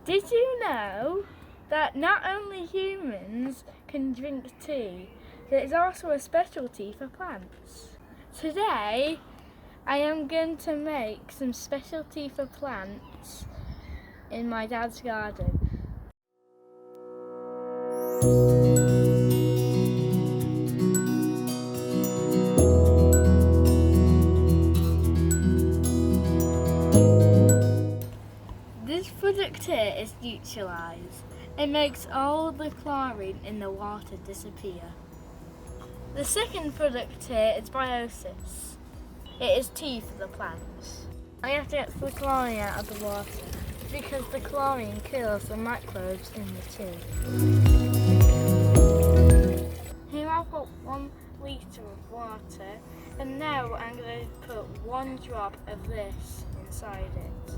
Did you know that not only humans can drink tea, but it's also a specialty for plants? Today, I am going to make some specialty for plants in my dad's garden. This product here is neutralised. It makes all the chlorine in the water disappear. The second product here is biosis. It is tea for the plants. I have to get the chlorine out of the water because the chlorine kills the microbes in the tea. Here I've got 1 litre of water, and now I'm going to put 1 drop of this inside it.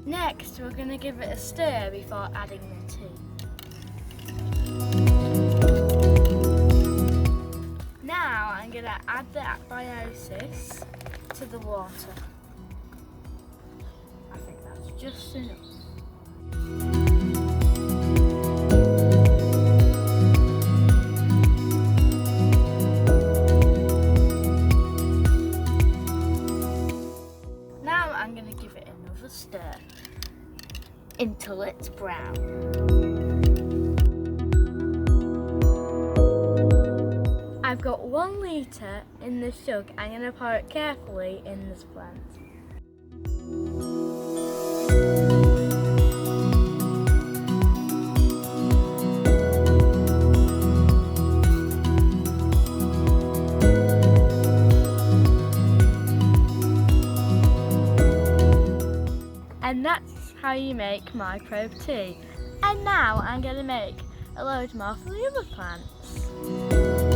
Next, we're going to give it a stir before adding the tea. Now I'm going to add the biosis to the water. I think that's just enough. Now I'm going to give it another stir until it's brown. I've got 1 litre in the jug. I'm going to pour it carefully in this plant. And that's how you make microbe tea. And now I'm going to make a load more for the other plants.